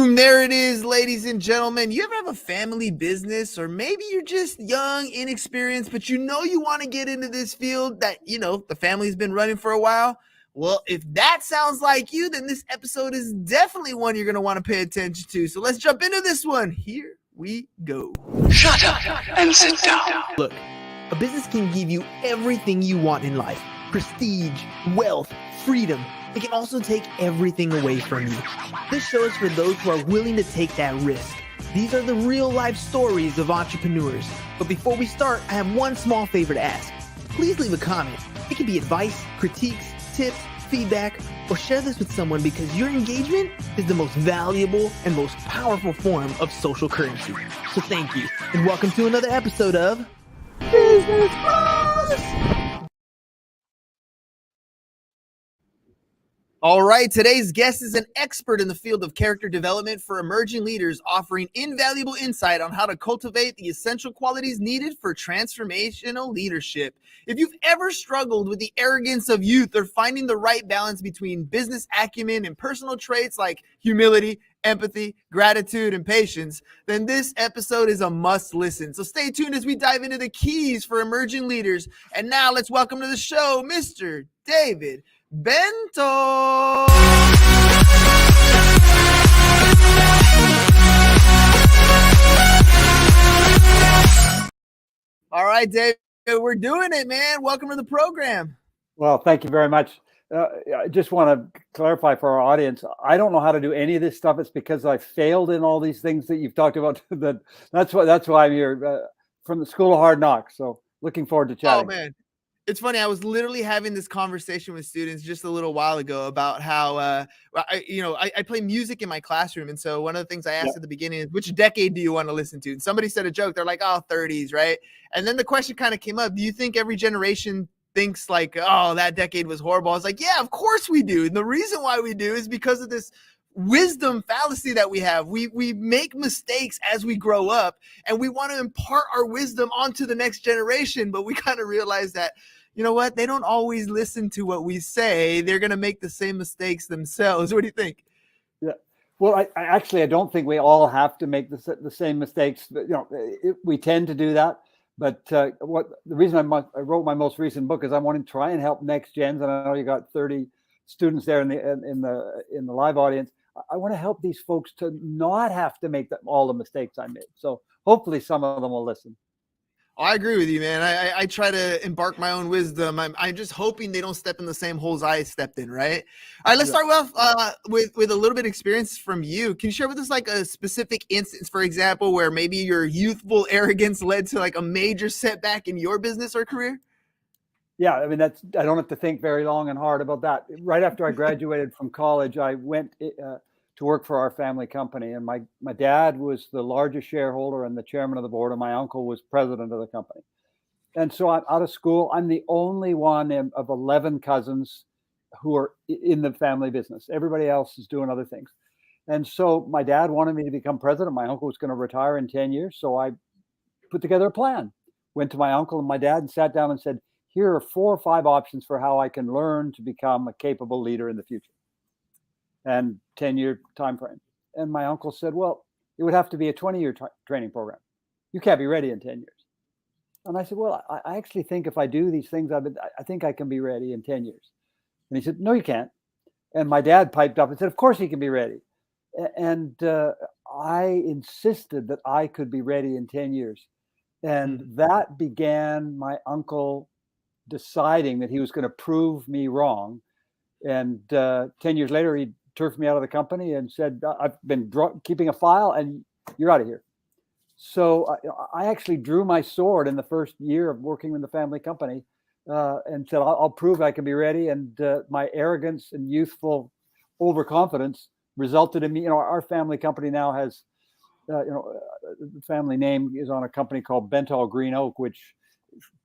Boom, there it is, ladies and gentlemen. You ever have a family business, or maybe you're just young, inexperienced, but you want to get into this field that, the family's been running for a while? Well, if that sounds like you, then this episode is definitely one you're going to want to pay attention to. So let's jump into this one. Here we go. Shut up and sit down. Look, a business can give you everything you want in life. Prestige, wealth, freedom. It can also take everything away from you. This show is for those who are willing to take that risk. These are the real life stories of entrepreneurs. But before we start, I have one small favor to ask. Please leave a comment. It can be advice, critiques, tips, feedback, or share this with someone, because your engagement is the most valuable and most powerful form of social currency. So thank you, and welcome to another episode of Business Bros. All right, today's guest is an expert in the field of character development for emerging leaders, offering invaluable insight on how to cultivate the essential qualities needed for transformational leadership. If you've ever struggled with the arrogance of youth or finding the right balance between business acumen and personal traits like humility, empathy, gratitude, and patience, then this episode is a must listen. So stay tuned as we dive into the keys for emerging leaders. And now let's welcome to the show, Mr. David Bentall. All right, David, we're doing it, man. Welcome to the program. Well, thank you very much. I just want to clarify for our audience, I don't know how to do any of this stuff. It's because I failed in all these things that you've talked about. That's why I'm here from the School of Hard Knocks. So looking forward to chatting. Oh, man. It's funny. I was literally having this conversation with students just a little while ago about how, I play music in my classroom. And so one of the things I asked at the beginning is, which decade do you want to listen to? And somebody said a joke. They're like, 30s, right? And then the question kind of came up. Do you think every generation thinks like, oh, that decade was horrible? I was like, yeah, of course we do. And the reason why we do is because of this wisdom fallacy that we have. We make mistakes as we grow up, and we want to impart our wisdom onto the next generation, but we kind of realize that, you know what, they don't always listen to what we say. They're going to make the same mistakes themselves. What do you think? Yeah. Well, I don't think we all have to make the same mistakes. We tend to do that. But the reason I wrote my most recent book is I want to try and help next gens. And I know you got 30 students there in the live audience. I want to help these folks to not have to make all the mistakes I made. So hopefully some of them will listen. I agree with you, man. I try to embark my own wisdom. I'm just hoping they don't step in the same holes I stepped in, right? All right, let's start with a little bit of experience from you. Can you share with us like a specific instance, for example, where maybe your youthful arrogance led to like a major setback in your business or career? Yeah, I mean, I don't have to think very long and hard about that. Right after I graduated from college, I went to work for our family company, and my dad was the largest shareholder and the chairman of the board, and my uncle was president of the company. And so I'm out of school. I'm the only one of 11 cousins who are in the family business. Everybody else is doing other things. And so my dad wanted me to become president. My uncle was going to retire in 10 years. So I put together a plan, went to my uncle and my dad and sat down and said, here are 4 or 5 options for how I can learn to become a capable leader in the future. And 10-year time frame. And my uncle said, well, it would have to be a 20-year training program. You can't be ready in 10 years. And I said, well, I actually think if I do these things, I think I can be ready in 10 years. And he said, no, you can't. And my dad piped up and said, of course he can be ready. And I insisted that I could be ready in 10 years. And that began my uncle deciding that he was going to prove me wrong. And 10 years later, he turfed me out of the company and said, I've been keeping a file and you're out of here. So I actually drew my sword in the first year of working in the family company and said, I'll prove I can be ready. And my arrogance and youthful overconfidence resulted in me, our family company now has, the family name is on a company called Bentall Green Oak, which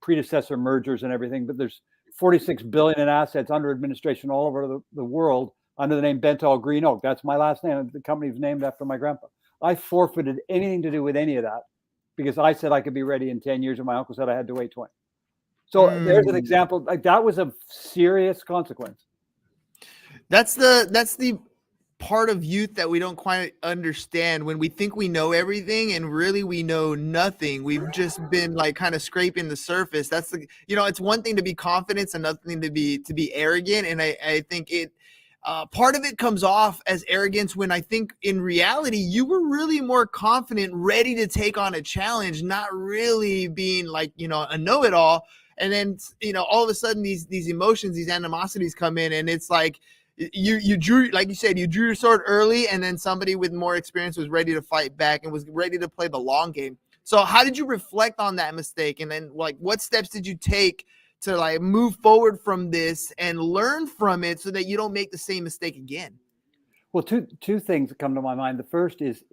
predecessor mergers and everything, but there's 46 billion in assets under administration all over the world under the name Bentall Green Oak. That's my last name. The company was named after my grandpa. I forfeited anything to do with any of that because I said I could be ready in 10 years and my uncle said I had to wait 20. So there's an example. Like that was a serious consequence. That's the part of youth that we don't quite understand, when we think we know everything and really we know nothing. We've just been like kind of scraping the surface. That's the, it's one thing to be confident, another thing to be arrogant. And I think part of it comes off as arrogance when I think in reality you were really more confident, ready to take on a challenge, not really being like, a know-it-all. And then, all of a sudden these emotions, these animosities come in, and it's like, you drew, like you said, you drew your sword early, and then somebody with more experience was ready to fight back and was ready to play the long game. So how did you reflect on that mistake? And then like, what steps did you take to like move forward from this and learn from it so that you don't make the same mistake again? Well, two things that come to my mind. The first is,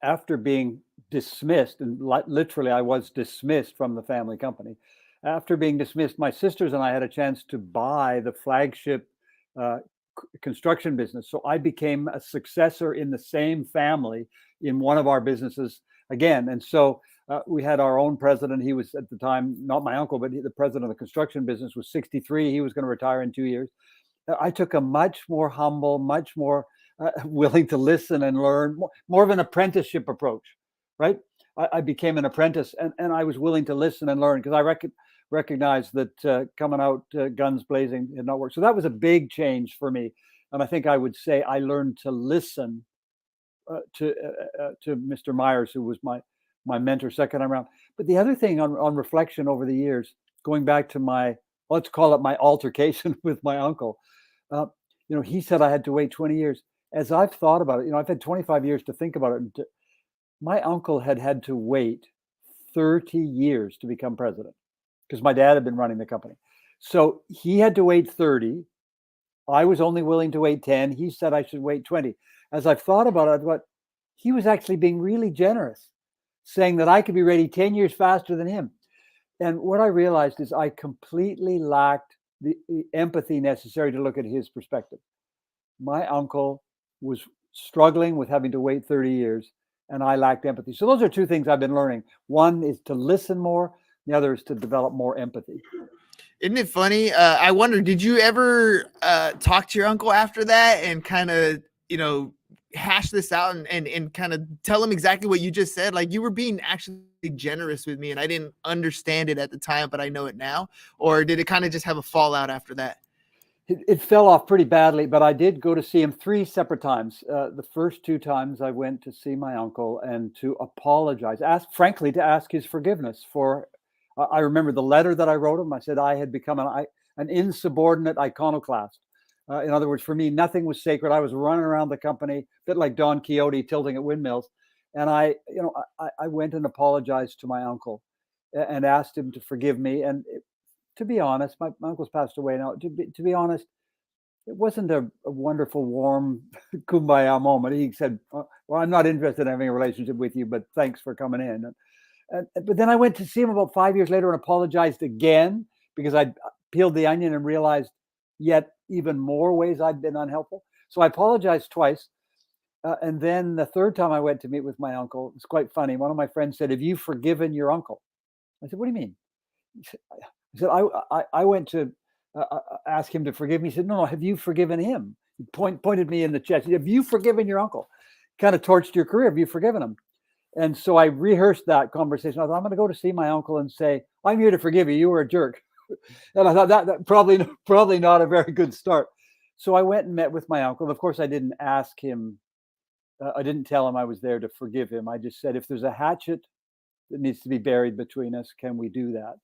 after being dismissed, and literally I was dismissed from the family company. After being dismissed, my sisters and I had a chance to buy the flagship construction business. So I became a successor in the same family in one of our businesses again. And so we had our own president. He was at the time not my uncle, but the president of the construction business was 63. He was going to retire in 2 years. I took a much more humble, much more willing to listen and learn, more of an apprenticeship approach, right? I became an apprentice, and I was willing to listen and learn, because I recognized that coming out guns blazing had not worked. So that was a big change for me. And I think I would say I learned to listen to Mr. Myers, who was my mentor second time around. But the other thing on reflection over the years, going back to let's call it my altercation with my uncle, he said I had to wait 20 years. As I've thought about it, I've had 25 years to think about it. My uncle had to wait 30 years to become president, because my dad had been running the company. So he had to wait 30. I was only willing to wait 10. He said I should wait 20. As I've thought about it, I thought he was actually being really generous, saying that I could be ready 10 years faster than him. And what I realized is I completely lacked the empathy necessary to look at his perspective. My uncle was struggling with having to wait 30 years, and I lacked empathy. So those are two things I've been learning. One is to listen more. The other is to develop more empathy. Isn't it funny? I wonder, did you ever talk to your uncle after that and kind of, hash this out and kind of tell him exactly what you just said? Like, you were being actually generous with me and I didn't understand it at the time, but I know it now. Or did it kind of just have a fallout after that? It fell off pretty badly, but I did go to see him 3 separate times. The first 2 times I went to see my uncle and to apologize, frankly, to ask his forgiveness for, I remember the letter that I wrote him. I said I had become an insubordinate iconoclast. In other words, for me, nothing was sacred. I was running around the company, a bit like Don Quixote tilting at windmills. And I went and apologized to my uncle and asked him to forgive me. And to be honest, my uncle's passed away now. To be honest, it wasn't a wonderful, warm kumbaya moment. He said, well, I'm not interested in having a relationship with you, but thanks for coming in. But then I went to see him about 5 years later and apologized again, because I peeled the onion and realized yet even more ways I'd been unhelpful. So I apologized twice. And then the third time I went to meet with my uncle, it's quite funny. One of my friends said, have you forgiven your uncle? I said, what do you mean? He said, I went to ask him to forgive me. He said, no, have you forgiven him? He pointed me in the chest. He said, have you forgiven your uncle? Kind of torched your career. Have you forgiven him? And so I rehearsed that conversation. I thought, I'm going to go to see my uncle and say, I'm here to forgive you. You were a jerk. And I thought that probably not a very good start. So I went and met with my uncle. Of course, I didn't ask him. I didn't tell him I was there to forgive him. I just said, if there's a hatchet that needs to be buried between us, can we do that?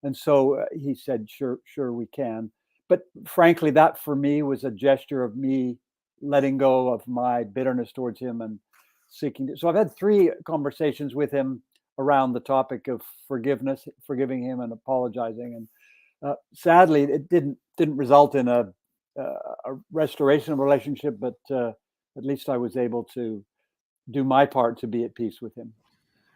And so he said, sure we can. But frankly, that for me was a gesture of me letting go of my bitterness towards him and seeking. So I've had 3 conversations with him around the topic of forgiveness, forgiving him and apologizing. And sadly, it didn't result in a restoration of a relationship, but at least I was able to do my part to be at peace with him.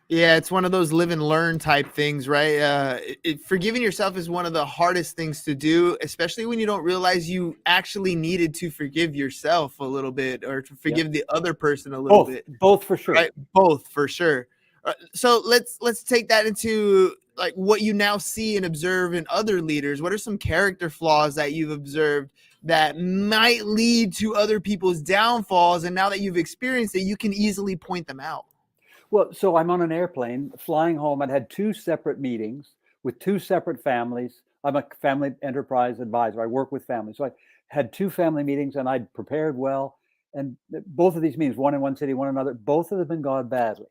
Yeah, it's one of those live and learn type things, right? Forgiving yourself is one of the hardest things to do, especially when you don't realize you actually needed to forgive yourself a little bit, or to forgive the other person a little bit. Both for sure. Right? Both for sure. So let's take that into like what you now see and observe in other leaders. What are some character flaws that you've observed that might lead to other people's downfalls, and now that you've experienced it, you can easily point them out? Well, so I'm on an airplane flying home. I'd had 2 separate meetings with 2 separate families. I'm a family enterprise advisor. I work with families. So I had 2 family meetings and I'd prepared well. And both of these meetings, one in one city, one another, both of them had gone badly.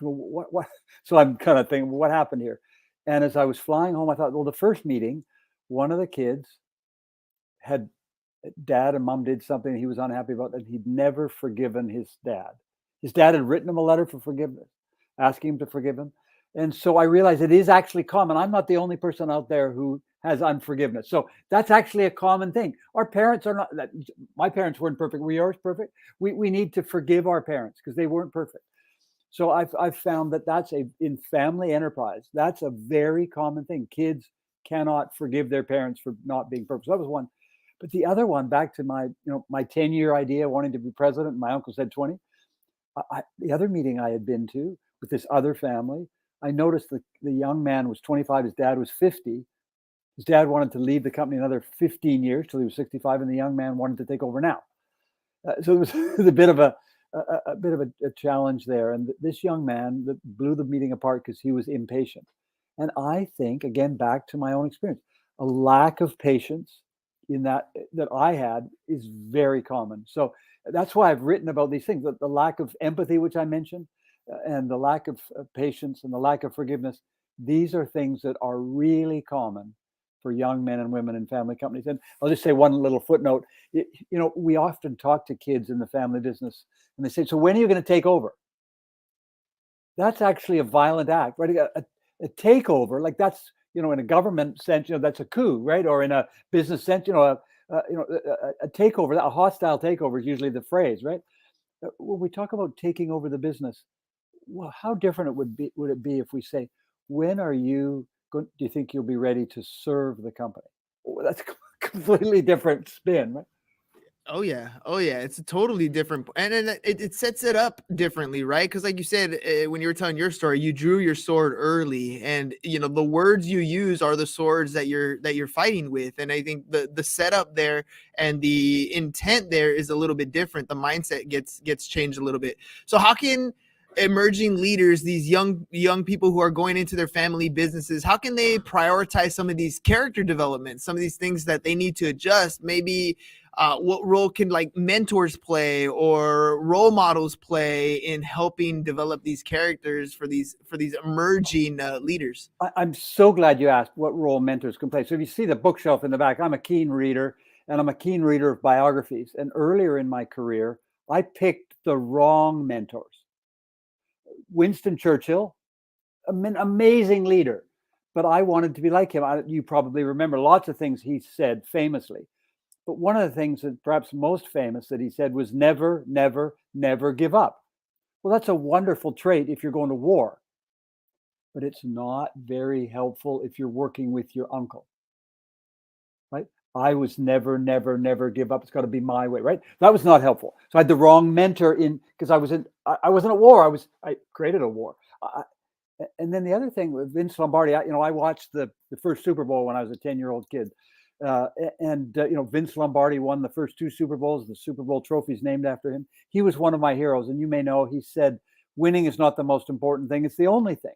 What? So I'm kind of thinking, what happened here? And as I was flying home, I thought, well, the first meeting, one of the kids had dad and mom did something he was unhappy about, that he'd never forgiven his dad. His dad had written him a letter for forgiveness, asking him to forgive him. And so I realized it is actually common. I'm not the only person out there who has unforgiveness. So that's actually a common thing. Our parents are not, my parents weren't perfect. Were yours perfect? We need to forgive our parents because they weren't perfect. So I've found that that's in family enterprise, that's a very common thing. Kids cannot forgive their parents for not being perfect. So that was one. But the other one, back to my 10-year idea, wanting to be president, and my uncle said 20. The other meeting I had been to with this other family, I noticed that the young man was 25, his dad was 50. His dad wanted to leave the company another 15 years till he was 65, and the young man wanted to take over now. So it was a bit of a challenge there. And this young man that blew the meeting apart because he was impatient. And I think, again, back to my own experience, a lack of patience in that I had is very common. So that's why I've written about these things, the lack of empathy, which I mentioned, and the lack of patience and the lack of forgiveness. These are things that are really common for young men and women in family companies. And I'll just say one little footnote. We often talk to kids in the family business and they say, so when are you going to take over? That's actually a violent act, right? A takeover, like that's, in a government sense, that's a coup, right? Or in a business sense, a takeover, a hostile takeover is usually the phrase, right? When we talk about taking over the business, well, how different would it be if we say, when are you do you think you'll be ready to serve the company? Well, that's a completely different spin, right? Oh yeah, it's a totally different, and then it sets it up differently, right? Because like you said, when you were telling your story, you drew your sword early, and the words you use are the swords that you're fighting with. And I think the setup there and the intent there is a little bit different. The mindset gets changed a little bit. So how can emerging leaders, these young people who are going into their family businesses, how can they prioritize some of these character development, some of these things that they need to adjust? Maybe what role can like mentors play or role models play in helping develop these characters for these emerging leaders? I'm so glad you asked what role mentors can play. So if you see the bookshelf in the back, I'm a keen reader, and I'm a keen reader of biographies. And earlier in my career, I picked the wrong mentors. Winston Churchill, an amazing leader, but I wanted to be like him. You probably remember lots of things he said famously. But one of the things that perhaps most famous that he said was never, never, never give up. Well, that's a wonderful trait if you're going to war, but it's not very helpful if you're working with your uncle, right? I was never, never, never give up. It's got to be my way, right? That was not helpful. So I had the wrong mentor because I wasn't at war. I created a war. And then the other thing with Vince Lombardi, I watched the first Super Bowl when I was a 10-year-old kid. Vince Lombardi won the first 2 Super Bowls. The Super Bowl trophy is named after him. He was one of my heroes. And you may know, he said, winning is not the most important thing. It's the only thing.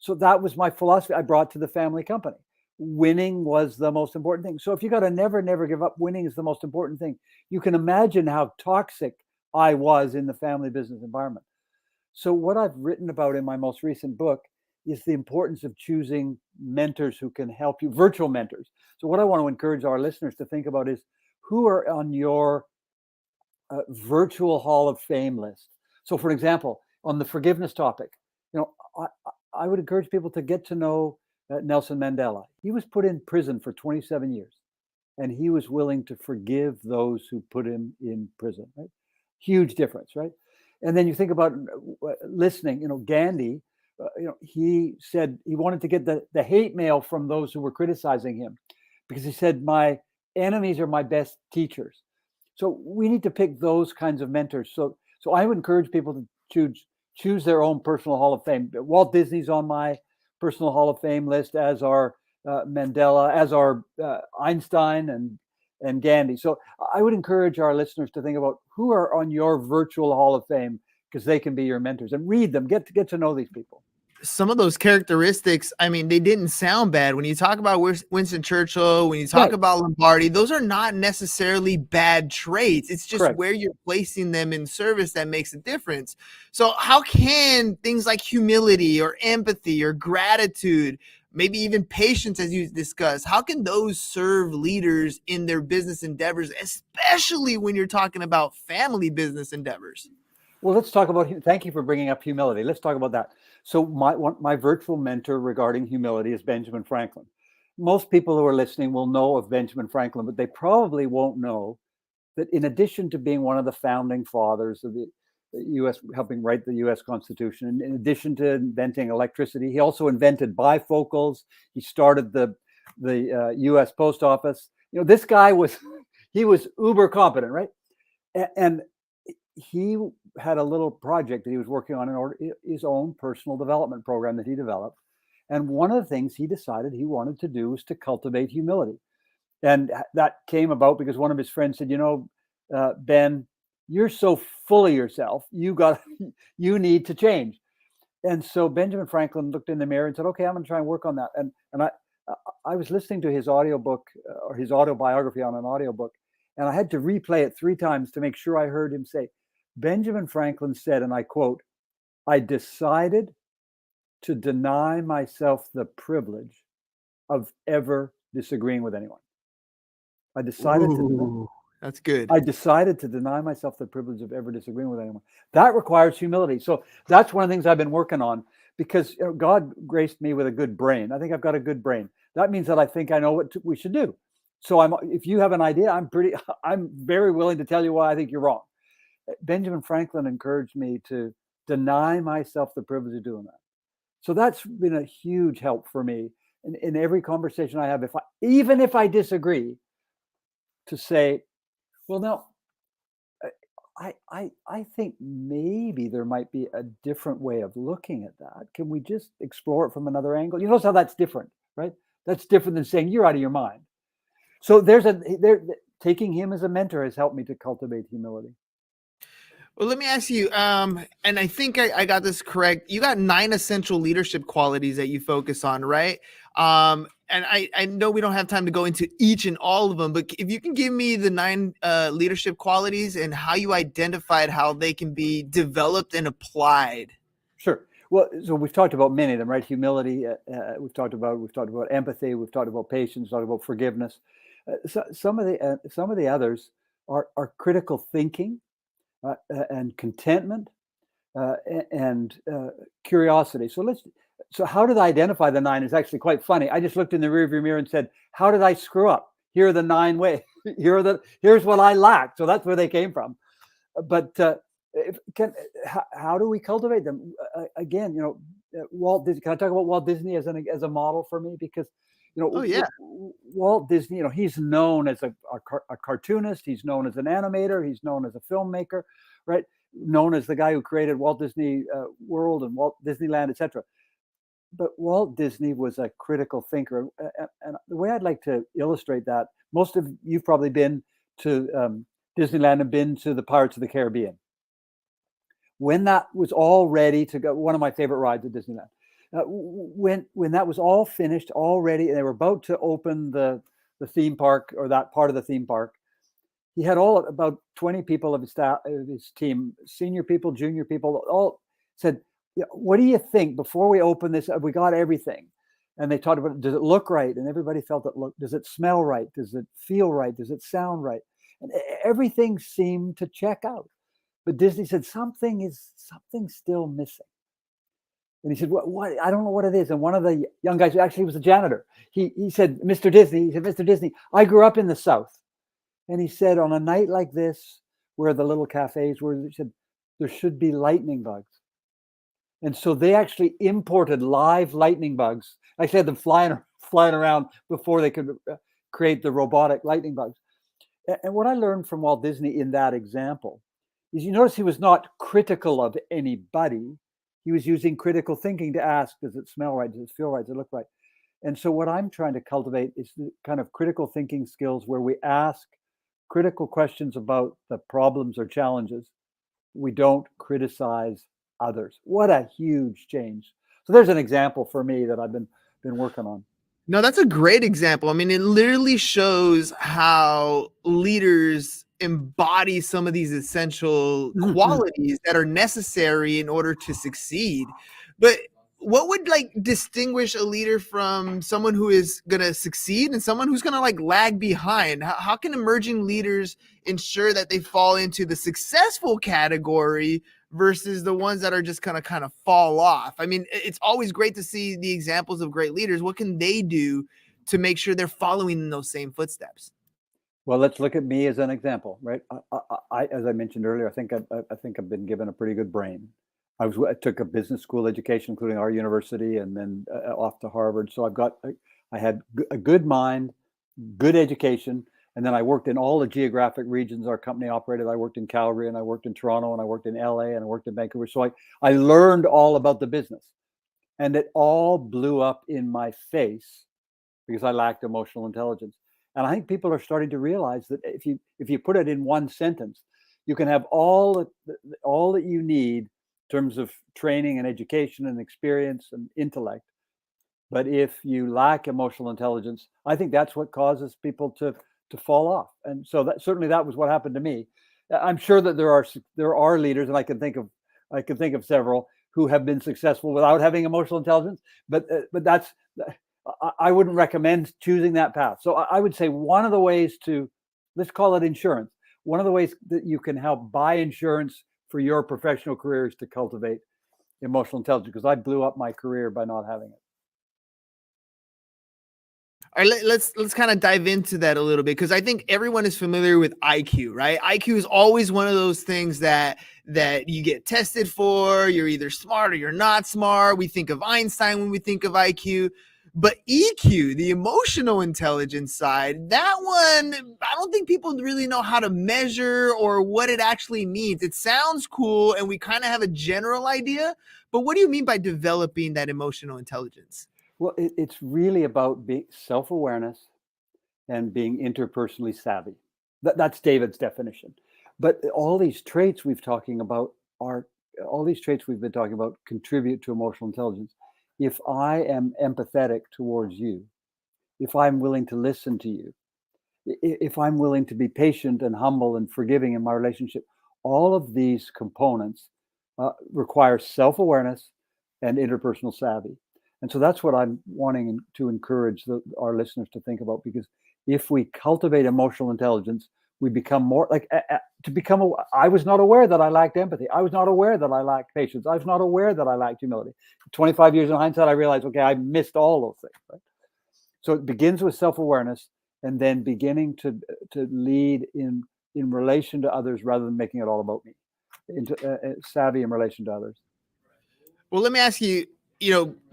So that was my philosophy I brought to the family company. Winning was the most important thing. So if you got to never, never give up, winning is the most important thing. You can imagine how toxic I was in the family business environment. So what I've written about in my most recent book is the importance of choosing mentors who can help you, virtual mentors. So what I want to encourage our listeners to think about is who are on your virtual Hall of Fame list. So for example, on the forgiveness topic, I would encourage people to get to know Nelson Mandela. He was put in prison for 27 years, and he was willing to forgive those who put him in prison, right? Huge difference, right? And then you think about listening, Gandhi, he said he wanted to get the hate mail from those who were criticizing him because he said, my enemies are my best teachers. So we need to pick those kinds of mentors. So I would encourage people to choose their own personal Hall of Fame. Walt Disney's on my personal Hall of Fame list, as are Mandela, as are Einstein and and Gandhi. So I would encourage our listeners to think about who are on your virtual Hall of Fame, because they can be your mentors, and read them, get to know these people. Some of those characteristics, I mean, they didn't sound bad. When you talk about Winston Churchill, when you talk Right. about Lombardi, those are not necessarily bad traits. It's just Correct. where you're placing them in service that makes a difference. So how can things like humility or empathy or gratitude, maybe even patience, as you discussed, how can those serve leaders in their business endeavors, especially when you're talking about family business endeavors? Well, let's talk about, thank you for bringing up humility. Let's talk about that. So my virtual mentor regarding humility is Benjamin Franklin. Most people who are listening will know of Benjamin Franklin, but they probably won't know that in addition to being one of the founding fathers of the U.S., helping write the U.S. Constitution, and in addition to inventing electricity, he also invented bifocals. He started the U.S. Post Office. This guy was he was uber competent, right? And he had a little project that he was working on his own personal development program that he developed. And one of the things he decided he wanted to do was to cultivate humility. And that came about because one of his friends said, Ben, you're so full of yourself. You need to change. And so Benjamin Franklin looked in the mirror and said, okay, I'm going to try and work on that. And I was listening to his audiobook or his autobiography on an audiobook, and I had to replay it 3 times to make sure I heard him say, Benjamin Franklin said, and I quote, I decided to deny myself the privilege of ever disagreeing with anyone. I decided That's good. I decided to deny myself the privilege of ever disagreeing with anyone. That requires humility. So that's one of the things I've been working on, because God graced me with a good brain. I think I've got a good brain. That means that I think I know what we should do. So if you have an idea, I'm very willing to tell you why I think you're wrong. Benjamin Franklin encouraged me to deny myself the privilege of doing that. So that's been a huge help for me in every conversation I have. Even if I disagree, to say, well, no, I think maybe there might be a different way of looking at that. Can we just explore it from another angle? You notice how that's different, right? That's different than saying you're out of your mind. So taking him as a mentor has helped me to cultivate humility. Well, let me ask you, and I think I got this correct. You got 9 essential leadership qualities that you focus on, right? And I know we don't have time to go into each and all of them, but if you can give me the 9 leadership qualities and how you identified how they can be developed and applied. Sure. Well, so we've talked about many of them, right? Humility. We've talked about empathy. We've talked about patience. Talked about forgiveness. So some of the others are critical thinking. And contentment and curiosity. So how did I identify the 9? It's actually quite funny. I just looked in the rearview mirror and said, how did I screw up? Here are the 9 ways. Here's what I lacked. So that's where they came from. But how do we cultivate them? Again, Walt Disney. Can I talk about Walt Disney as a model for me? Because Oh yeah, Walt Disney, he's known as a cartoonist. He's known as an animator. He's known as a filmmaker, right? Known as the guy who created Walt Disney World and Walt Disneyland, etc. But Walt Disney was a critical thinker. And the way I'd like to illustrate that, most of you've probably been to Disneyland and been to the Pirates of the Caribbean. When that was all ready to go, one of my favorite rides at Disneyland. When that was all finished, all ready, and they were about to open the theme park, or that part of the theme park, he had about 20 people of his staff, of his team, senior people, junior people, all said, what do you think before we open this? We got everything. And they talked about, does it look right? And everybody felt it looked, does it smell right? Does it feel right? Does it sound right? And everything seemed to check out. But Disney said, something's still missing. And he said, what? I don't know what it is. And one of the young guys, actually was a janitor, he said, Mr. Disney, I grew up in the South. And he said, on a night like this, where the little cafes were, he said, there should be lightning bugs. And so they actually imported live lightning bugs. I had them flying around before they could create the robotic lightning bugs. And what I learned from Walt Disney in that example is, you notice he was not critical of anybody. He was using critical thinking to ask, does it smell right? Does it feel right? Does it look right? And so what I'm trying to cultivate is the kind of critical thinking skills where we ask critical questions about the problems or challenges. We don't criticize others. What a huge change. So there's an example for me that I've been working on. No, that's a great example. I mean, it literally shows how leaders embody some of these essential Mhm. qualities that are necessary in order to succeed. But what would like distinguish a leader from someone who is going to succeed and someone who's going to like lag behind? How can emerging leaders ensure that they fall into the successful category versus the ones that are just gonna kind of fall off? I mean, it's always great to see the examples of great leaders. What can they do to make sure they're following in those same footsteps? Well, let's look at me as an example, right? As I mentioned earlier, I think I've been given a pretty good brain. I took a business school education, including our university, and then off to Harvard. So I had a good mind, good education, and then I worked in all the geographic regions our company operated. I worked in Calgary, and I worked in Toronto, and I worked in LA, and I worked in Vancouver. So I learned all about the business, and it all blew up in my face because I lacked emotional intelligence. And I think people are starting to realize that if you put it in one sentence, you can have all that you need in terms of training and education and experience and intellect. But if you lack emotional intelligence, I think that's what causes people to fall off. And so that certainly that was what happened to me. I'm sure that there are leaders, and I can think of several who have been successful without having emotional intelligence. But that's I wouldn't recommend choosing that path. So I would say one of the ways to, let's call it insurance. One of the ways that you can help buy insurance for your professional career is to cultivate emotional intelligence, because I blew up my career by not having it. All right, let's kind of dive into that a little bit because I think everyone is familiar with IQ, right? IQ is always one of those things that you get tested for. You're either smart or you're not smart. We think of Einstein when we think of IQ, but EQ, the emotional intelligence side, that one, I don't think people really know how to measure or what it actually means. It sounds cool and we kind of have a general idea, but what do you mean by developing that emotional intelligence? Well, it's really about being self-awareness and being interpersonally savvy. That's David's definition. But are all these traits we've been talking about contribute to emotional intelligence. If I am empathetic towards you, if I'm willing to listen to you, if I'm willing to be patient and humble and forgiving in my relationship, all of these components require self awareness and interpersonal savvy. And so that's what I'm wanting to encourage our listeners to think about, because if we cultivate emotional intelligence, we become more like I was not aware that I lacked empathy. I was not aware that I lacked patience. I was not aware that I lacked humility. 25 years in hindsight, I realized, okay, I missed all those things. Right? So it begins with self-awareness, and then beginning to lead in relation to others rather than making it all about me. Into savvy in relation to others. Well, let me ask you,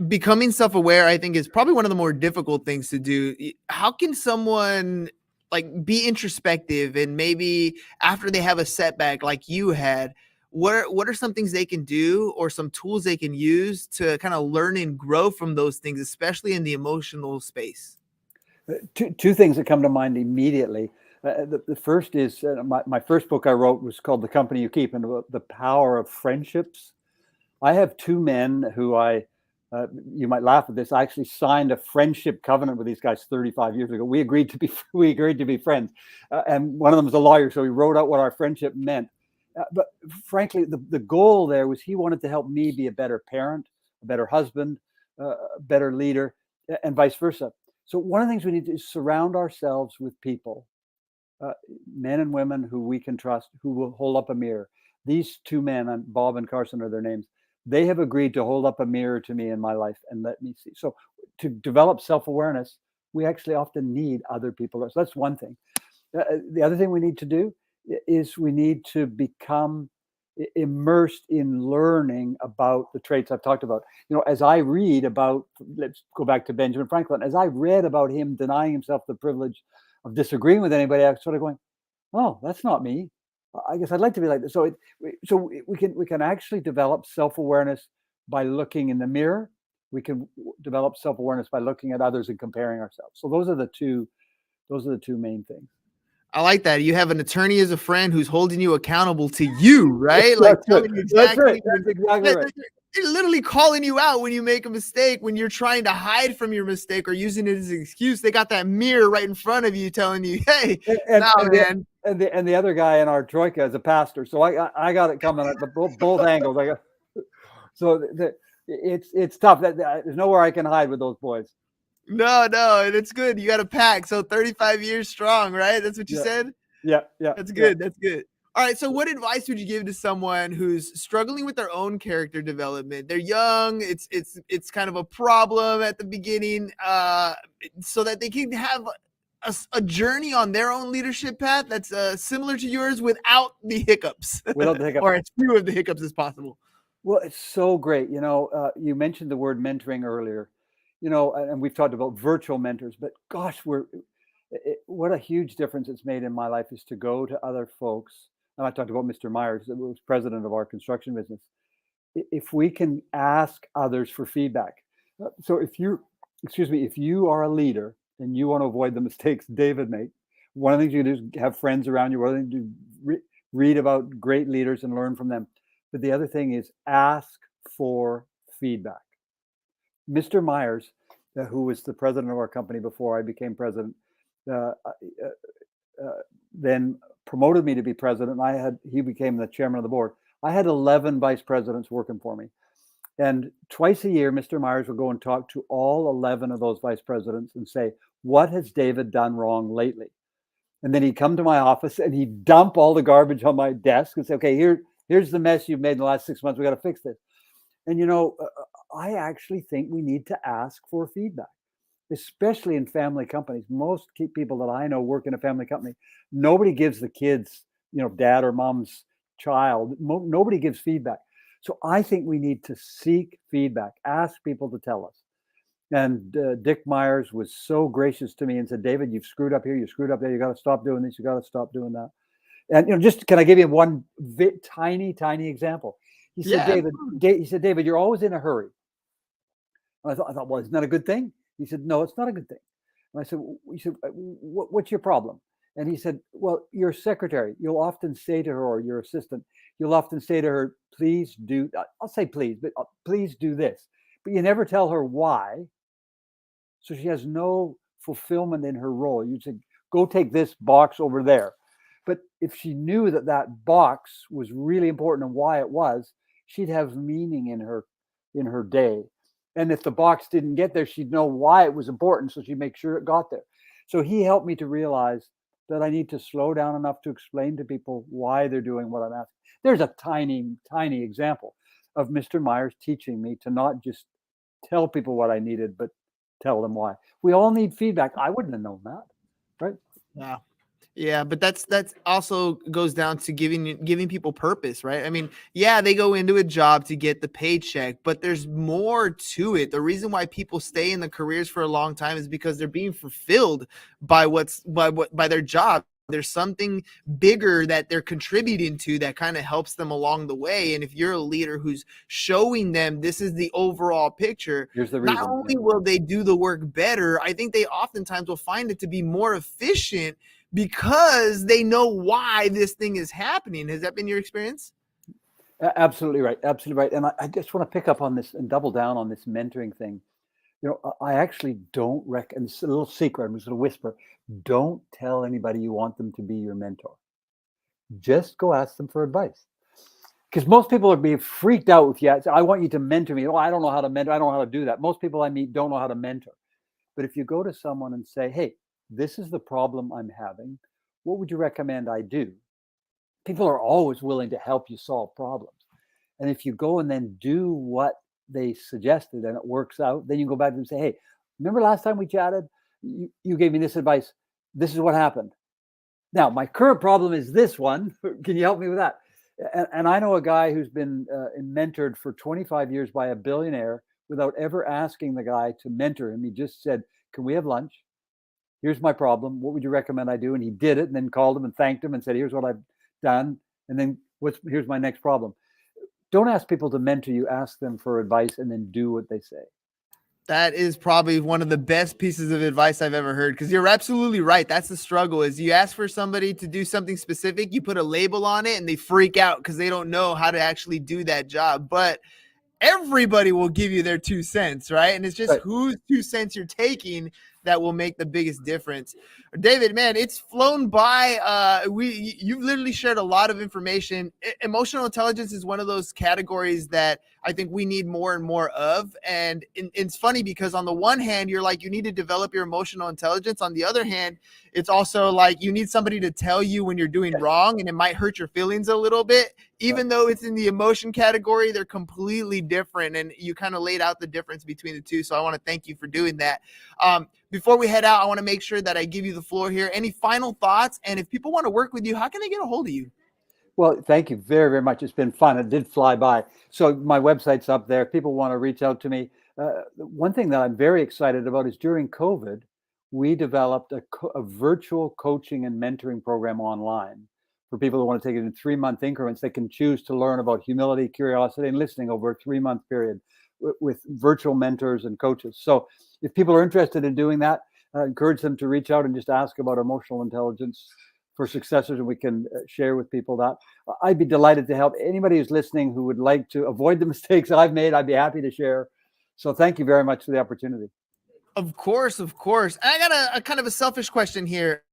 becoming self-aware, I think is probably one of the more difficult things to do. How can someone like be introspective and maybe after they have a setback like you had, what are some things they can do or some tools they can use to kind of learn and grow from those things, especially in the emotional space? Two things that come to mind immediately. The first is my first book I wrote was called The Company You Keep, and the power of friendships. I have two men who you might laugh at this. I actually signed a friendship covenant with these guys 35 years ago. We agreed to be friends, and one of them is a lawyer, so he wrote out what our friendship meant. But frankly, the goal there was he wanted to help me be a better parent, a better husband, a better leader, and vice versa. So one of the things we need to is surround ourselves with people, uh, men and women who we can trust, who will hold up a mirror. These two men, Bob and Carson are their names, they have agreed to hold up a mirror to me in my life and let me see. So to develop self-awareness, we actually often need other people. So that's one thing. The other thing we need to do is we need to become immersed in learning about the traits I've talked about. As I read about, let's go back to Benjamin Franklin, as I read about him denying himself the privilege of disagreeing with anybody, I was sort of going, oh, that's not me. I guess I'd like to be like this. So we can actually develop self-awareness by looking in the mirror We can develop self-awareness by looking at others and comparing ourselves. So those are the two main things. I like that. You have an attorney as a friend who's holding you accountable to you, right? Like That's telling right. you That's right. exactly That's exactly right. they're literally calling you out when you make a mistake, when you're trying to hide from your mistake or using it as an excuse. They got that mirror right in front of you telling you, hey, nah, man. And the other guy in our troika is a pastor, so I got it coming at both angles. So it's tough. There's nowhere I can hide with those boys. No, and it's good. You got a pack. So 35 years strong, right? That's what you said? Yeah. That's good. That's good. All right. So what advice would you give to someone who's struggling with their own character development? They're young. It's kind of a problem at the beginning, so that they can have a journey on their own leadership path that's similar to yours without the hiccups, or as few of the hiccups as possible. Well, it's so great. You mentioned the word mentoring earlier, and we've talked about virtual mentors, but gosh, what a huge difference it's made in my life is to go to other folks. And I talked about Mr. Myers, who was president of our construction business. If we can ask others for feedback. So if you are a leader and you want to avoid the mistakes David made, one of the things you can do is have friends around you. One of the things you do, read about great leaders and learn from them. But the other thing is ask for feedback. Mr. Myers, who was the president of our company before I became president, then promoted me to be president. He became the chairman of the board. I had 11 vice presidents working for me. And twice a year, Mr. Myers would go and talk to all 11 of those vice presidents and say, what has David done wrong lately? And then he'd come to my office and he'd dump all the garbage on my desk and say, okay, here's the mess you've made in the last 6 months. We got to fix this. And, I actually think we need to ask for feedback, especially in family companies. Most people that I know work in a family company. Nobody gives the kids, dad or mom's child. Nobody gives feedback. So I think we need to seek feedback, ask people to tell us. And Dick Myers was so gracious to me and said, David, you've screwed up here. You screwed up there. You got to stop doing this. You got to stop doing that. And just can I give you one tiny example? He said, David, you're always in a hurry. And I thought, well, isn't that a good thing? He said, no, it's not a good thing. And I said, what's your problem? And he said, well, your secretary, you'll often say to her, or your assistant, you'll often say to her, please do, I'll say please, but please do this. But you never tell her why. So she has no fulfillment in her role. You say, go take this box over there. But if she knew that box was really important and why it was, she'd have meaning in her day. And if the box didn't get there, she'd know why it was important. So she'd make sure it got there. So he helped me to realize that I need to slow down enough to explain to people why they're doing what I'm asking. There's a tiny example of Mr. Myers teaching me to not just tell people what I needed, but tell them why. We all need feedback. I wouldn't have known that, right? Wow. Yeah, but that's also goes down to giving people purpose, right? I mean, yeah, they go into a job to get the paycheck, but there's more to it. The reason why people stay in the careers for a long time is because they're being fulfilled by by their job. There's something bigger that they're contributing to that kind of helps them along the way. And if you're a leader who's showing them this is the overall picture, not only will they do the work better, I think they oftentimes will find it to be more efficient because they know why this thing is happening. Has that been your experience? Absolutely right. Absolutely right. And I just want to pick up on this and double down on this mentoring thing. I actually don't reckon, it's a little secret, I'm just going to whisper, don't tell anybody you want them to be your mentor. Just go ask them for advice. Because most people are being freaked out with you. I want you to mentor me. Oh, I don't know how to mentor. I don't know how to do that. Most people I meet don't know how to mentor. But if you go to someone and say, hey, this is the problem I'm having, what would you recommend I do? People are always willing to help you solve problems. And if you go and then do what they suggested and it works out, then you go back to them and say, hey, remember last time we chatted? You gave me this advice. This is what happened. Now, my current problem is this one. Can you help me with that? And I know a guy who's been mentored for 25 years by a billionaire without ever asking the guy to mentor him. He just said, can we have lunch? Here's my problem. What would you recommend I do? And he did it and then called him and thanked him and said, here's what I've done. And then here's my next problem. Don't ask people to mentor you. Ask them for advice and then do what they say. That is probably one of the best pieces of advice I've ever heard, because you're absolutely right. That's the struggle, is you ask for somebody to do something specific, you put a label on it, and they freak out because they don't know how to actually do that job. But everybody will give you their 2 cents, right? And it's just Right. whose 2 cents you're taking that will make the biggest difference. David, man, it's flown by. You've literally shared a lot of information. Emotional intelligence is one of those categories that I think we need more and more of. And it's funny because on the one hand, you're like, you need to develop your emotional intelligence. On the other hand, it's also like you need somebody to tell you when you're doing wrong, and it might hurt your feelings a little bit. Even though it's in the emotion category, they're completely different. And you kind of laid out the difference between the two. So I want to thank you for doing that. Before we head out, I want to make sure that I give you the floor here. Any final thoughts? And if people want to work with you, how can they get a hold of you? Well, thank you very, very much. It's been fun. It did fly by. So my website's up there. If people want to reach out to me. One thing that I'm very excited about is during COVID, we developed a virtual coaching and mentoring program online for people who want to take it in 3-month increments. They can choose to learn about humility, curiosity, and listening over a 3-month period with virtual mentors and coaches. So if people are interested in doing that, I encourage them to reach out and just ask about emotional intelligence for successors, and we can share with people that. I'd be delighted to help anybody who's listening who would like to avoid the mistakes I've made. I'd be happy to share. So thank you very much for the opportunity. Of course, of course. I got a kind of a selfish question here.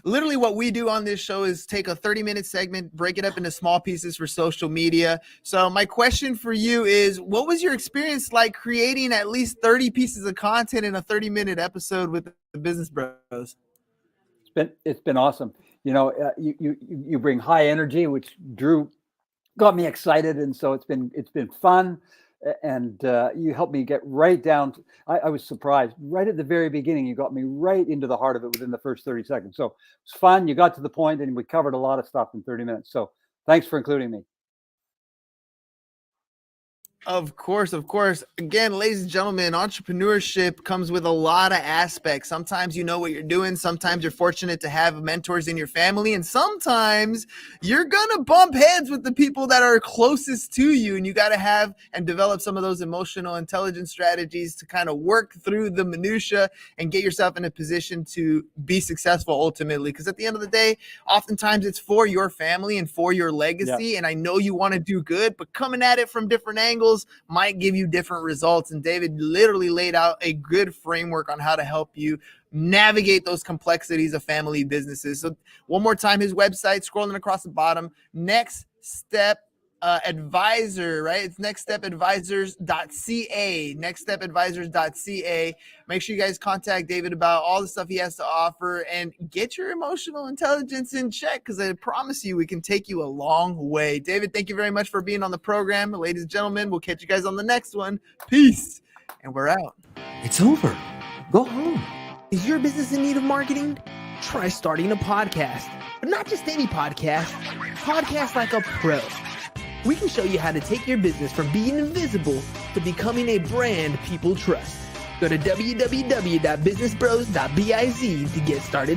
Literally what we do on this show is take a 30-minute segment, break it up into small pieces for social media. So my question for you is, what was your experience like creating at least 30 pieces of content in a 30-minute episode with the Business Bros? It's been awesome. You know, you bring high energy, which got me excited, and so it's been fun. And you helped me get right down. I was surprised. Right at the very beginning, you got me right into the heart of it within the first 30 seconds. So it's fun. You got to the point, and we covered a lot of stuff in 30 minutes. So thanks for including me. Of course, of course. Again, ladies and gentlemen, entrepreneurship comes with a lot of aspects. Sometimes you know what you're doing. Sometimes you're fortunate to have mentors in your family. And sometimes you're going to bump heads with the people that are closest to you. And you got to have and develop some of those emotional intelligence strategies to kind of work through the minutia and get yourself in a position to be successful ultimately. Because at the end of the day, oftentimes it's for your family and for your legacy. Yeah. And I know you want to do good, but coming at it from different angles might give you different results. And David literally laid out a good framework on how to help you navigate those complexities of family businesses. So one more time, his website, scrolling across the bottom, Next Step Advisor, right? It's nextstepadvisors.ca, nextstepadvisors.ca. Make sure you guys contact David about all the stuff he has to offer and get your emotional intelligence in check, because I promise you we can take you a long way. David, thank you very much for being on the program. Ladies and gentlemen, we'll catch you guys on the next one. Peace. And we're out. It's over. Go home. Is your business in need of marketing? Try starting a podcast, but not just any podcast. Podcast like a pro. We can show you how to take your business from being invisible to becoming a brand people trust. Go to www.businessbros.biz to get started today.